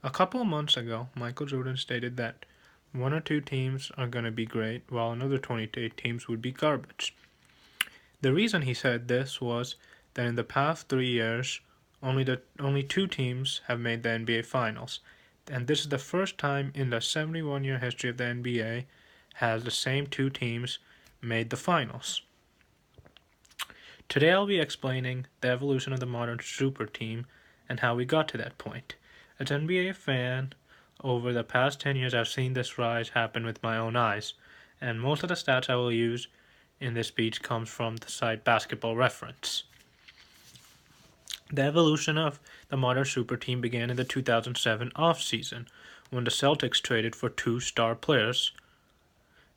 A couple of months ago, Michael Jordan stated that one or two teams are going to be great, while another 28 teams would be garbage. The reason he said this was that in the past 3 years, only two teams have made the NBA Finals, and this is the first time in the 71-year history of the NBA has the same two teams made the finals. Today I'll be explaining the evolution of the modern super team and how we got to that point. As an NBA fan, over the past 10 years I've seen this rise happen with my own eyes, and most of the stats I will use in this speech comes from the site Basketball Reference. The evolution of the modern super team began in the 2007 offseason, when the Celtics traded for two star players,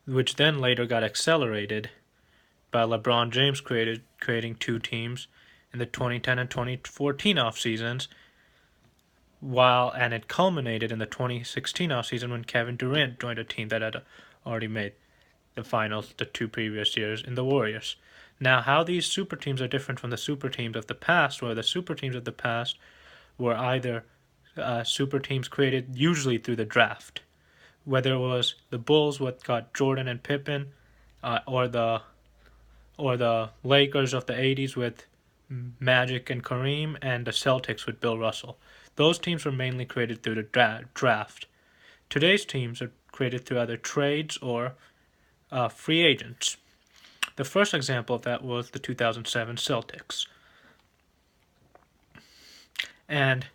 which then later got accelerated by LeBron James creating two teams in the 2010 and 2014 offseasons, and it culminated in the 2016 offseason when Kevin Durant joined a team that had already made the finals the 2 previous years in the Warriors. Now, how these super teams are different from the super teams of the past, where the super teams of the past were either super teams created usually through the draft, whether it was the Bulls what got Jordan and Pippen, or the Lakers of the 80s with Magic and Kareem, and the Celtics with Bill Russell. Those teams were mainly created through the draft. Today's teams are created through either trades or free agents. The first example of that was the 2007 Celtics. And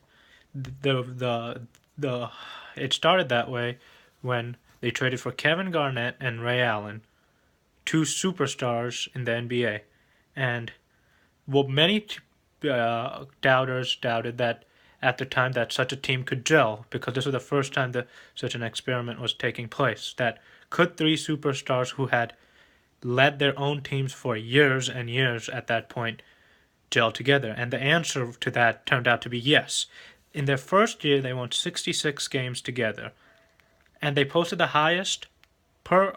it started that way when they traded for Kevin Garnett and Ray Allen, two superstars in the NBA. And many doubters doubted that at the time that such a team could gel, because this was the first time that such an experiment was taking place. That could three superstars who had led their own teams for years and years at that point gel together? And the answer to that turned out to be yes. In their first year, they won 66 games together, and they posted the highest per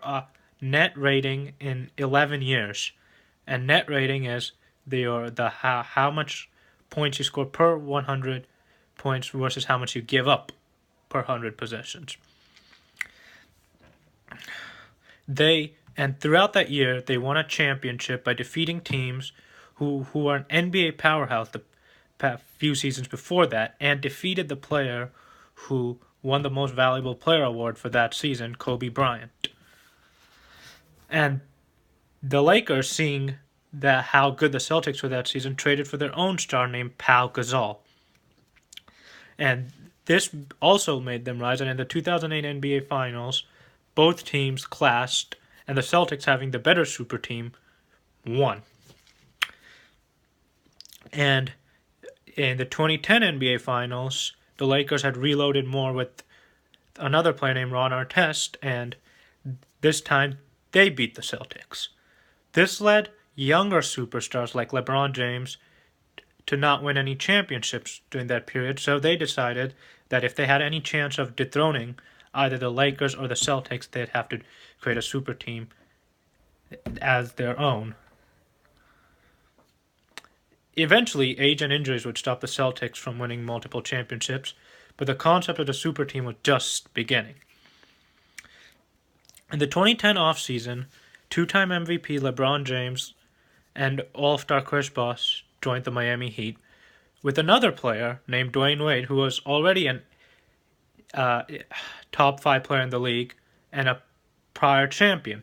net rating in 11 years. And net rating is how much points you score per 100 points versus how much you give up per 100 possessions. And throughout that year, they won a championship by defeating teams who are an NBA powerhouse the few seasons before that, and defeated the player who won the Most Valuable Player award for that season, Kobe Bryant. And the Lakers, seeing how good the Celtics were that season, traded for their own star named Pau Gasol. And this also made them rise, and in the 2008 NBA Finals, both teams clashed, and the Celtics, having the better super team, won. And in the 2010 NBA Finals, the Lakers had reloaded more with another player named Ron Artest, and this time they beat the Celtics. This led younger superstars like LeBron James to not win any championships during that period, so they decided that if they had any chance of dethroning either the Lakers or the Celtics, they'd have to create a super team as their own. Eventually, age and injuries would stop the Celtics from winning multiple championships, but the concept of the super team was just beginning. In the 2010 offseason, two-time MVP LeBron James and All-Star Chris Bosh joined the Miami Heat with another player named Dwayne Wade, who was already an top 5 player in the league and a prior champion.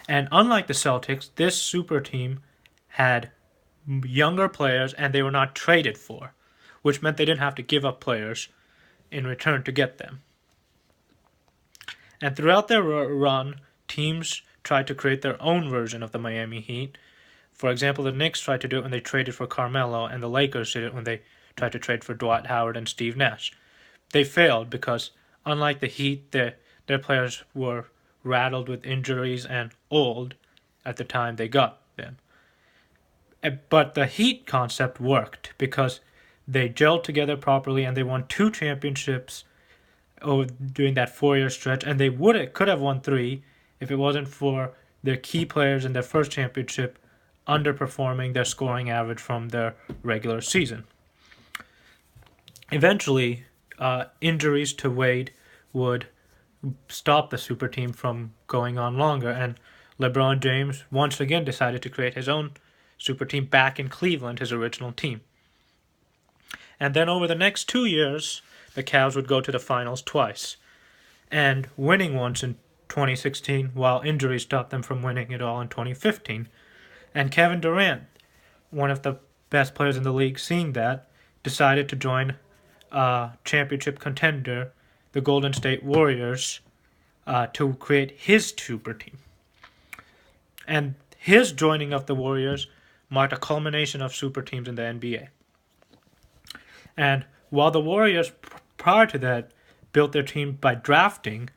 And unlike the Celtics, this super team had younger players, and they were not traded for, which meant they didn't have to give up players in return to get them. And throughout their run, teams tried to create their own version of the Miami Heat. For example, the Knicks tried to do it when they traded for Carmelo, and the Lakers did it when they tried to trade for Dwight Howard and Steve Nash. They failed because, unlike the Heat, their players were rattled with injuries and old at the time they got them. But the Heat concept worked because they gelled together properly, and they won 2 championships during that 4-year stretch, and they could have won 3 if it wasn't for their key players in their first championship underperforming their scoring average from their regular season. Eventually, injuries to Wade would stop the super team from going on longer, and LeBron James once again decided to create his own super team back in Cleveland, his original team. And then over the next 2 years, the Cavs would go to the finals twice, and winning once in 2016, while injuries stopped them from winning it all in 2015. And Kevin Durant, one of the best players in the league, seeing that, decided to join a championship contender, the Golden State Warriors, to create his super team. And his joining of the Warriors marked a culmination of super teams in the NBA. And while the Warriors, prior to that, built their team by drafting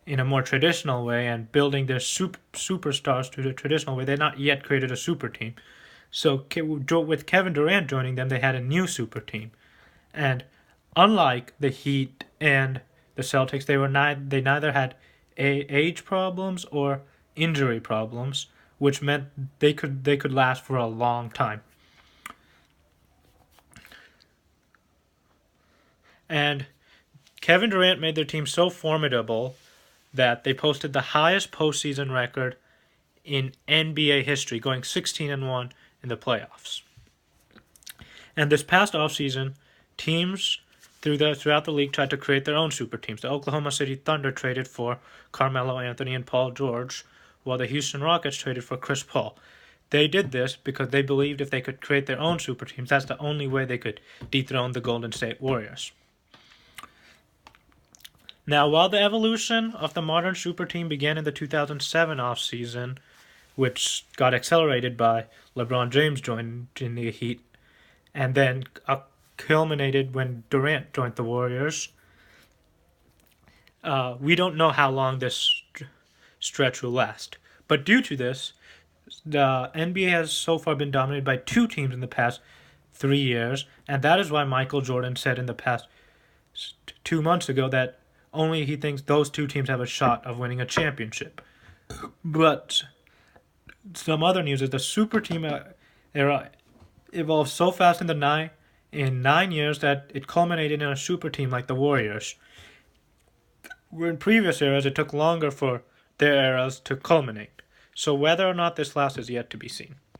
in a more traditional way and building their superstars to the traditional way, they not yet created a super team. So with Kevin Durant joining them, they had a new super team. And unlike the Heat and the Celtics, they neither had age problems or injury problems, which meant they could last for a long time. And Kevin Durant made their team so formidable that they posted the highest postseason record in NBA history, going 16-1 in the playoffs. And this past offseason, teams throughout the league tried to create their own super teams. The Oklahoma City Thunder traded for Carmelo Anthony and Paul George, while the Houston Rockets traded for Chris Paul. They did this because they believed if they could create their own super teams, that's the only way they could dethrone the Golden State Warriors. Now, while the evolution of the modern super team began in the 2007 offseason, which got accelerated by LeBron James joining the Heat, and then culminated when Durant joined the Warriors, we don't know how long this stretch will last. But due to this, the NBA has so far been dominated by two teams in the past 3 years, and that is why Michael Jordan said in the past 2 months ago that only he thinks those two teams have a shot of winning a championship. But some other news is the super team era evolved so fast in 9 years that it culminated in a super team like the Warriors. Where in previous eras it took longer for their eras to culminate. So whether or not this lasts is yet to be seen.